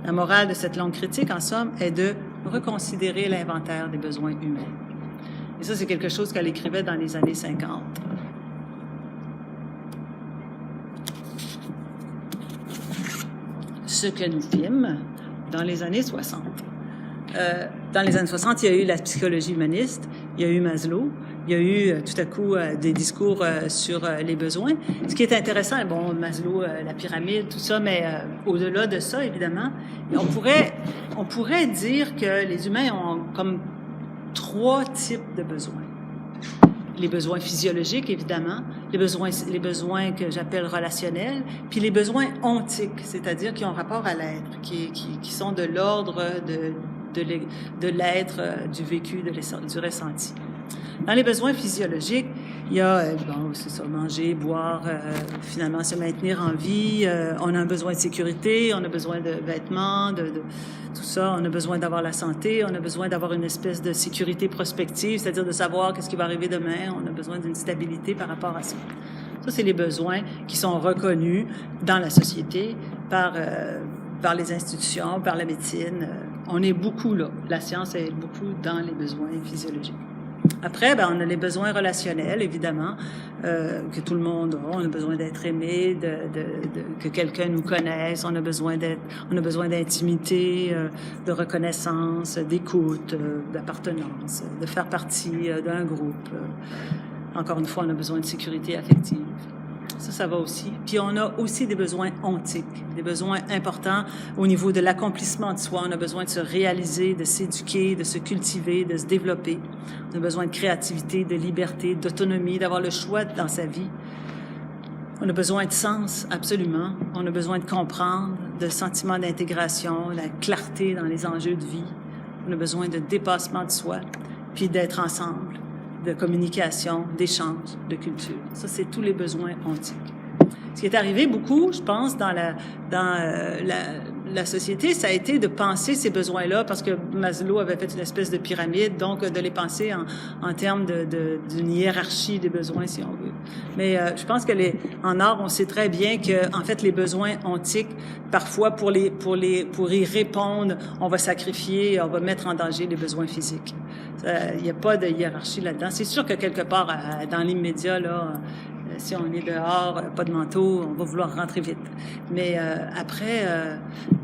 La morale de cette longue critique, en somme, est de reconsidérer l'inventaire des besoins humains. Et ça, c'est quelque chose qu'elle écrivait dans les années 50. Ce que nous fîmes dans les années 60. Dans les années 60, il y a eu la psychologie humaniste, il y a eu Maslow, il y a eu tout à coup des discours sur les besoins. Ce qui est intéressant, bon, Maslow, la pyramide, tout ça, mais au-delà de ça, évidemment, on pourrait dire que les humains ont comme 3 types de besoins. Les besoins physiologiques, évidemment, les besoins que j'appelle relationnels, puis les besoins ontiques, c'est-à-dire qui ont rapport à l'être, qui sont de l'ordre de l'être, du vécu, du ressenti. Dans les besoins physiologiques, il y a, c'est ça, manger, boire, finalement se maintenir en vie, on a un besoin de sécurité, on a besoin de vêtements, de tout ça, on a besoin d'avoir la santé, on a besoin d'avoir une espèce de sécurité prospective, c'est-à-dire de savoir qu'est-ce qui va arriver demain, on a besoin d'une stabilité par rapport à ça. Ça, c'est les besoins qui sont reconnus dans la société par les institutions, par la médecine. On est beaucoup là. La science est beaucoup dans les besoins physiologiques. Après, on a les besoins relationnels, évidemment, que tout le monde a. On a besoin d'être aimé, que quelqu'un nous connaisse. On a besoin d'intimité, de reconnaissance, d'écoute, d'appartenance, de faire partie d'un groupe. Encore une fois, on a besoin de sécurité affective. Ça va aussi. Puis on a aussi des besoins ontiques, des besoins importants au niveau de l'accomplissement de soi. On a besoin de se réaliser, de s'éduquer, de se cultiver, de se développer. On a besoin de créativité, de liberté, d'autonomie, d'avoir le choix dans sa vie. On a besoin de sens, absolument. On a besoin de comprendre, de sentiment d'intégration, la clarté dans les enjeux de vie. On a besoin de dépassement de soi, puis d'être ensemble, de communication, d'échange, de culture. Ça, c'est tous les besoins ontiques. Ce qui est arrivé beaucoup, je pense, dans la société, ça a été de penser ces besoins-là, parce que Maslow avait fait une espèce de pyramide, donc de les penser en termes d'une hiérarchie des besoins, si on veut. Mais je pense que en art, on sait très bien que, en fait, les besoins ontiques, parfois, pour y répondre, on va sacrifier, on va mettre en danger les besoins physiques. Il n'y a pas de hiérarchie là-dedans. C'est sûr que quelque part, dans l'immédiat, là, si on est dehors, pas de manteau, on va vouloir rentrer vite. Mais après,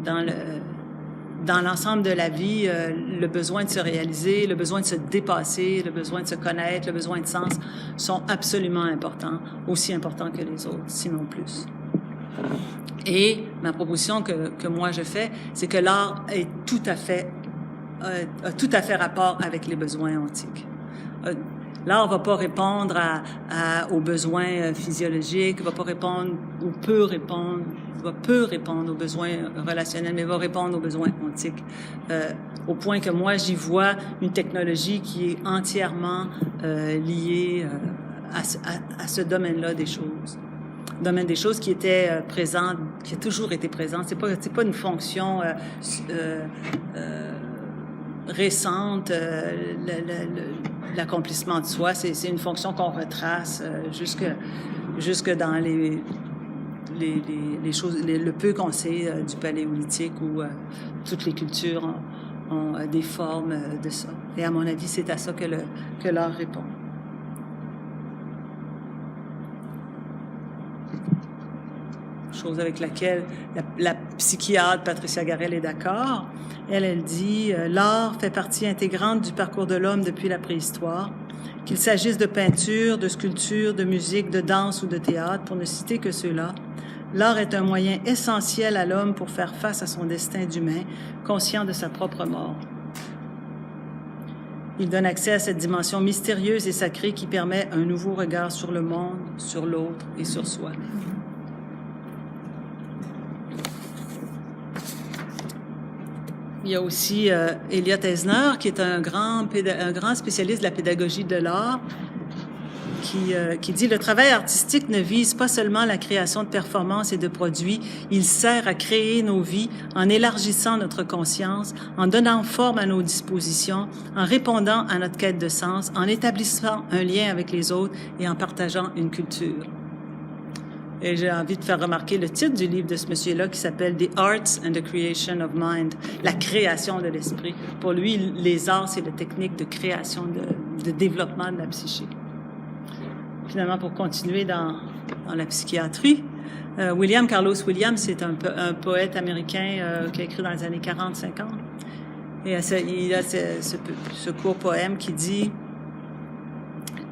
dans l'ensemble de la vie, le besoin de se réaliser, le besoin de se dépasser, le besoin de se connaître, le besoin de sens sont absolument importants, aussi importants que les autres, sinon plus. Et ma proposition que moi je fais, c'est que l'art est a tout à fait rapport avec les besoins ontiques. L'art va pas répondre aux besoins physiologiques, va pas répondre ou peut répondre aux besoins relationnels, mais va répondre aux besoins ontiques. Au point que moi, j'y vois une technologie qui est entièrement liée à ce domaine-là des choses. Domaine des choses qui était présent, qui a toujours été présent. C'est pas une fonction récente, l'accomplissement de soi, c'est une fonction qu'on retrace jusque dans les choses, le peu qu'on sait du paléolithique où toutes les cultures ont des formes de ça. Et à mon avis, c'est à ça que l'art répond. chose avec laquelle la psychiatre Patricia Garel est d'accord. Elle dit « L'art fait partie intégrante du parcours de l'homme depuis la préhistoire, qu'il s'agisse de peinture, de sculpture, de musique, de danse ou de théâtre, pour ne citer que ceux-là. L'art est un moyen essentiel à l'homme pour faire face à son destin d'humain, conscient de sa propre mort. Il donne accès à cette dimension mystérieuse et sacrée qui permet un nouveau regard sur le monde, sur l'autre et sur soi. » Il y a aussi Elliot Eisner, qui est un grand spécialiste de la pédagogie de l'art, qui dit « Le travail artistique ne vise pas seulement la création de performances et de produits, il sert à créer nos vies en élargissant notre conscience, en donnant forme à nos dispositions, en répondant à notre quête de sens, en établissant un lien avec les autres et en partageant une culture. » Et j'ai envie de faire remarquer le titre du livre de ce monsieur-là qui s'appelle « The Arts and the Creation of Mind », la création de l'esprit. Pour lui, les arts, c'est la technique de création, de développement de la psyché. Finalement, pour continuer dans la psychiatrie, William Carlos Williams, c'est un poète américain qui a écrit dans les années 40-50. Et il a ce court poème qui dit,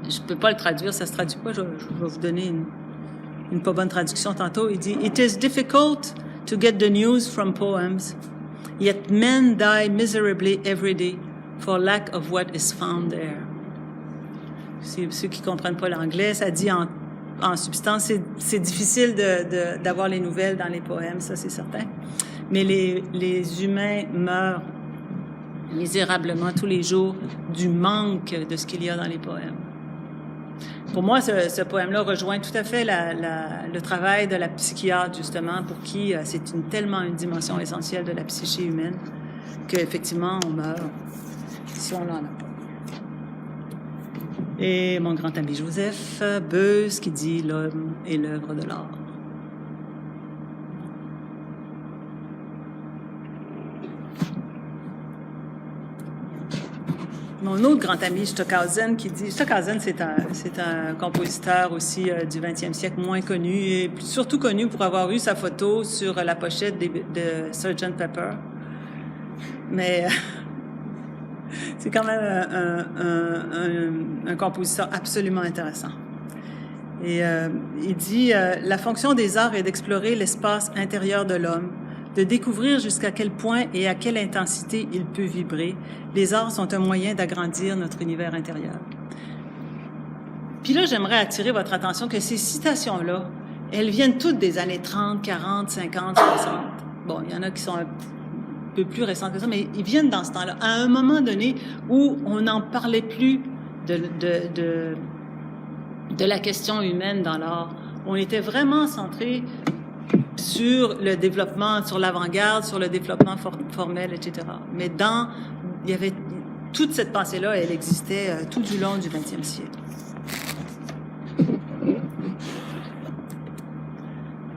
je ne peux pas le traduire, ça ne se traduit pas, je vais vous donner une pas bonne traduction tantôt. Il dit « It is difficult to get the news from poems, yet men die miserably every day for lack of what is found there. » Ceux qui comprennent pas l'anglais, ça dit en substance, c'est difficile d'avoir les nouvelles dans les poèmes, ça c'est certain. Mais les humains meurent misérablement tous les jours du manque de ce qu'il y a dans les poèmes. Pour moi, ce poème-là rejoint tout à fait le travail de la psychiatre, justement, pour qui c'est tellement une dimension essentielle de la psyché humaine qu'effectivement, on meurt si on n'en a pas. Et mon grand ami Joseph Beuys qui dit « L'homme est l'œuvre de l'art ». Mon autre grand ami, Stockhausen, qui dit... Stockhausen, c'est un compositeur aussi du 20e siècle, moins connu, et surtout connu pour avoir eu sa photo sur la pochette de Sgt. Pepper. Mais c'est quand même un compositeur absolument intéressant. Et il dit « La fonction des arts est d'explorer l'espace intérieur de l'homme, de découvrir jusqu'à quel point et à quelle intensité il peut vibrer. Les arts sont un moyen d'agrandir notre univers intérieur. » Puis là, j'aimerais attirer votre attention que ces citations-là, elles viennent toutes des années 30, 40, 50, 60. Bon, il y en a qui sont un peu plus récentes que ça, mais ils viennent dans ce temps-là. À un moment donné où on n'en parlait plus de la question humaine dans l'art. On était vraiment centré sur le développement, sur l'avant-garde, sur le développement formel, etc. Mais il y avait toute cette pensée-là, elle existait tout du long du 20e siècle.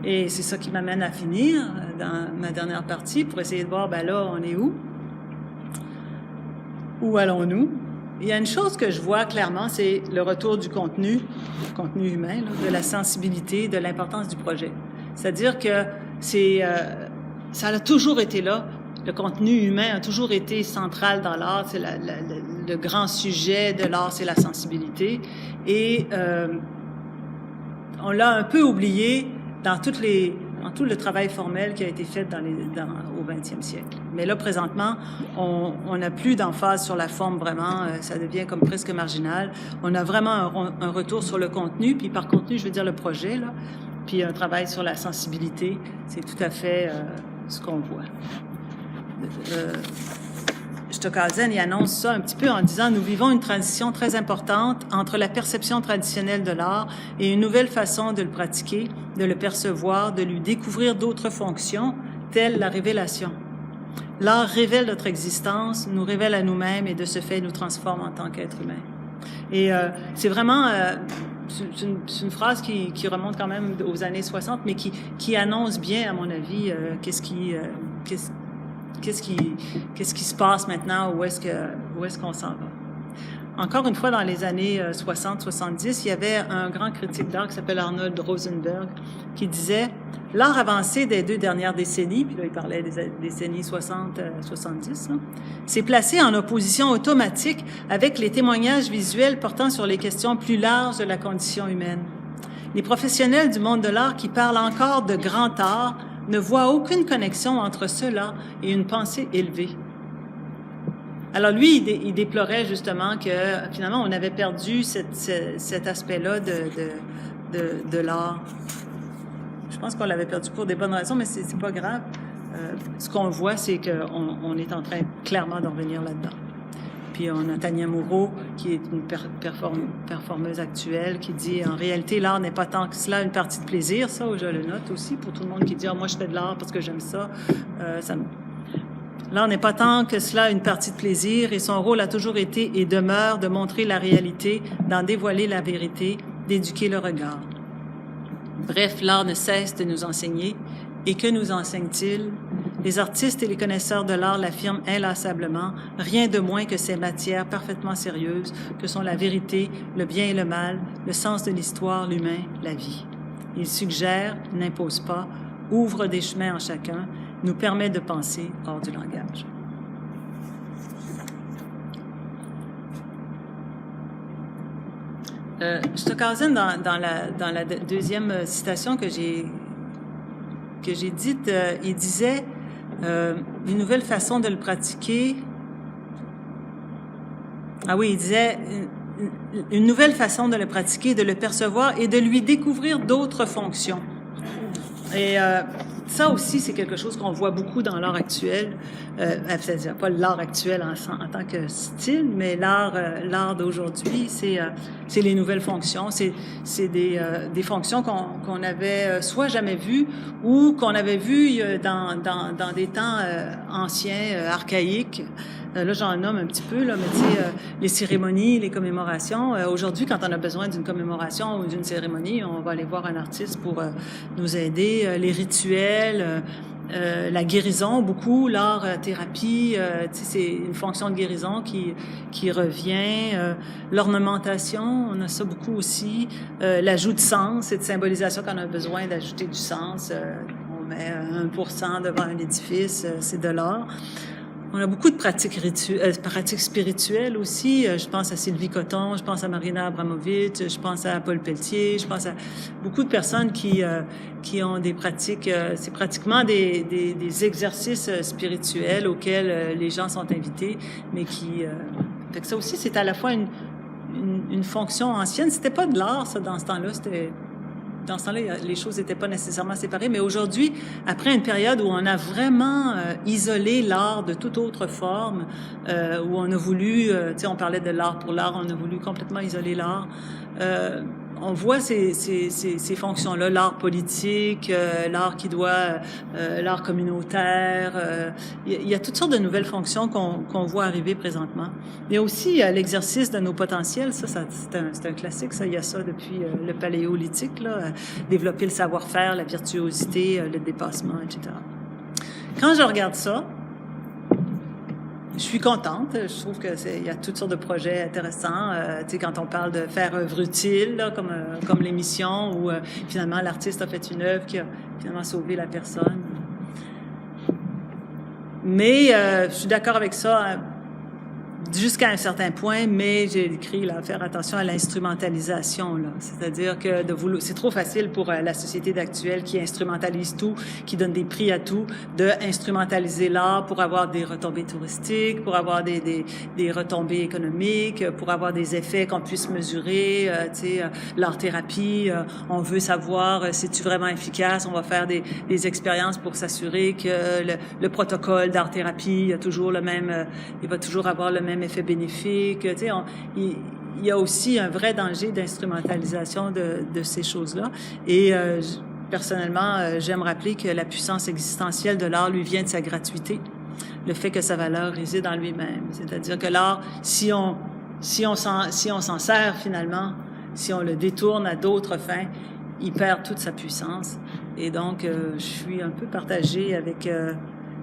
Et c'est ça qui m'amène à finir dans ma dernière partie pour essayer de voir, ben là, on est où? Où allons-nous? Il y a une chose que je vois clairement, c'est le retour du contenu humain, là, de la sensibilité, de l'importance du projet. C'est-à-dire que ça a toujours été là. Le contenu humain a toujours été central dans l'art. C'est le grand sujet de l'art, c'est la sensibilité. Et on l'a un peu oublié dans tout le travail formel qui a été fait au 20e siècle. Mais là, présentement, on n'a plus d'emphase sur la forme vraiment. Ça devient comme presque marginal. On a vraiment un retour sur le contenu. Puis par contenu, je veux dire le projet, là. Puis un travail sur la sensibilité, c'est tout à fait ce qu'on voit. Stockhausen, il annonce ça un petit peu en disant « Nous vivons une transition très importante entre la perception traditionnelle de l'art et une nouvelle façon de le pratiquer, de le percevoir, de lui découvrir d'autres fonctions, telles la révélation. L'art révèle notre existence, nous révèle à nous-mêmes et de ce fait nous transforme en tant qu'être humain. » Et c'est vraiment... c'est une phrase qui remonte quand même aux années 60, mais qui annonce bien, à mon avis, qu'est-ce qui se passe maintenant, où est-ce qu'on s'en va. encore une fois, dans les années 60-70, il y avait un grand critique d'art qui s'appelle Arnold Rosenberg qui disait « L'art avancé des 2 dernières décennies, puis là, il parlait des décennies 60-70, s'est placé en opposition automatique avec les témoignages visuels portant sur les questions plus larges de la condition humaine. Les professionnels du monde de l'art qui parlent encore de grand art ne voient aucune connexion entre cela et une pensée élevée. » Alors lui, il déplorait justement que finalement on avait perdu cet aspect-là de l'art. Je pense qu'on l'avait perdu pour des bonnes raisons, mais c'est pas grave. Ce qu'on voit, c'est qu'on est en train clairement d'en revenir là-dedans. Puis on a Tania Moreau, qui est une performeuse actuelle, qui dit « En réalité, l'art n'est pas tant que cela une partie de plaisir. » Ça, je le note aussi pour tout le monde qui dit « Ah, moi, je fais de l'art parce que j'aime ça. L'art n'est pas tant que cela une partie de plaisir et son rôle a toujours été et demeure de montrer la réalité, d'en dévoiler la vérité, d'éduquer le regard. Bref, l'art ne cesse de nous enseigner. Et que nous enseigne-t-il? Les artistes et les connaisseurs de l'art l'affirment inlassablement, rien de moins que ces matières parfaitement sérieuses que sont la vérité, le bien et le mal, le sens de l'histoire, l'humain, la vie. Ils suggèrent, n'imposent pas, ouvrent des chemins en chacun, nous permet de penser hors du langage. Stockhausen, dans la deuxième citation que j'ai dite, il disait une nouvelle façon de le pratiquer. Ah oui, il disait une nouvelle façon de le pratiquer, de le percevoir et de lui découvrir d'autres fonctions. Et ça aussi, c'est quelque chose qu'on voit beaucoup dans l'art actuel. C'est-à-dire pas l'art actuel en tant que style, mais l'art d'aujourd'hui, c'est les nouvelles fonctions. C'est des fonctions qu'on avait soit jamais vues ou qu'on avait vues dans des temps anciens, archaïques. Là, j'en nomme un petit peu, là, mais tu sais, les cérémonies, les commémorations. Aujourd'hui, quand on a besoin d'une commémoration ou d'une cérémonie, on va aller voir un artiste pour nous aider. Les rituels, la guérison, beaucoup, l'art thérapie, tu sais, c'est une fonction de guérison qui revient. L'ornementation, on a ça beaucoup aussi. L'ajout de sens et de symbolisation quand on a besoin d'ajouter du sens. On met 1% devant un édifice, c'est de l'art. On a beaucoup de pratiques spirituelles aussi. Je pense à Sylvie Cotton, je pense à Marina Abramovic, je pense à Paul Pelletier, je pense à beaucoup de personnes qui ont des pratiques. C'est pratiquement des exercices spirituels auxquels les gens sont invités, mais fait que ça aussi, c'est à la fois une fonction ancienne. C'était pas de l'art, ça, dans ce temps-là. Dans ce temps-là, les choses n'étaient pas nécessairement séparées, mais aujourd'hui, après une période où on a vraiment isolé l'art de toute autre forme, où on a voulu, tu sais, on parlait de l'art pour l'art, on a voulu complètement isoler l'art. On voit ces fonctions-là, l'art politique, l'art l'art communautaire. Il y a toutes sortes de nouvelles fonctions qu'on voit arriver présentement. Il y a aussi l'exercice de nos potentiels. Ça c'est un classique. Ça, il y a ça depuis le paléolithique, là, développer le savoir-faire, la virtuosité, le dépassement, etc. Quand je regarde ça, je suis contente. Je trouve il y a toutes sortes de projets intéressants. Tu sais, quand on parle de faire œuvre utile, là, comme l'émission, où finalement l'artiste a fait une œuvre qui a finalement sauvé la personne. Mais je suis d'accord avec ça jusqu'à un certain point, mais j'ai écrit là, faire attention à l'instrumentalisation, là. C'est-à-dire que c'est trop facile pour la société d'actuelle qui instrumentalise tout, qui donne des prix à tout, de instrumentaliser l'art pour avoir des retombées touristiques, pour avoir des retombées économiques, pour avoir des effets qu'on puisse mesurer, tu sais, l'art-thérapie, on veut savoir si c'est vraiment efficace, on va faire des expériences pour s'assurer que le protocole d'art-thérapie il va toujours avoir le même effet bénéfique. Tu sais, il y a aussi un vrai danger d'instrumentalisation de ces choses-là. Et personnellement, j'aime rappeler que la puissance existentielle de l'art lui vient de sa gratuité, le fait que sa valeur réside en lui-même. C'est-à-dire que l'art, si on s'en sert finalement, si on le détourne à d'autres fins, il perd toute sa puissance. Et donc, je suis un peu partagée avec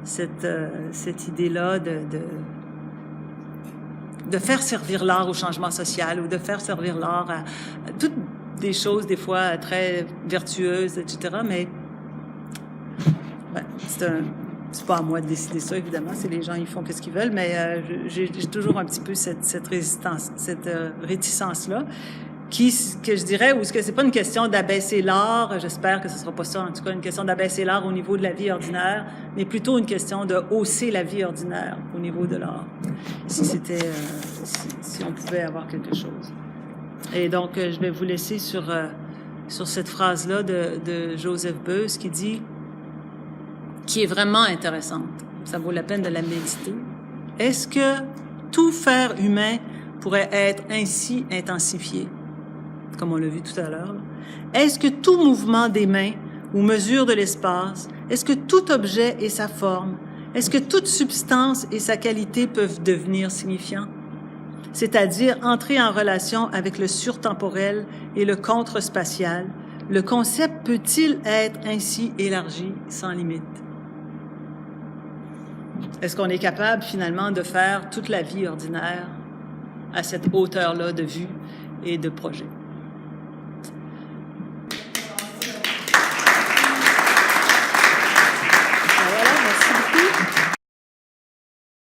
cette idée-là de faire servir l'art au changement social ou de faire servir l'art à toutes des choses, des fois, très vertueuses, etc. Mais c'est pas à moi de décider ça, évidemment. C'est les gens, ils font ce qu'ils veulent. Mais j'ai toujours un petit peu cette résistance, cette réticence-là, que je dirais, ou est-ce que c'est pas une question d'abaisser l'art, j'espère que ce sera pas ça, en tout cas, une question d'abaisser l'art au niveau de la vie ordinaire, mais plutôt une question de hausser la vie ordinaire au niveau de l'art. Si on pouvait avoir quelque chose. Et donc, je vais vous laisser sur cette phrase-là de Joseph Beuys qui est vraiment intéressante. Ça vaut la peine de la méditer. Est-ce que tout faire humain pourrait être ainsi intensifié, comme on l'a vu tout à l'heure? Est-ce que tout mouvement des mains ou mesure de l'espace, est-ce que tout objet et sa forme, est-ce que toute substance et sa qualité peuvent devenir signifiants? C'est-à-dire entrer en relation avec le surtemporel et le contre-spatial, le concept peut-il être ainsi élargi sans limite? Est-ce qu'on est capable finalement de faire toute la vie ordinaire à cette hauteur-là de vue et de projet?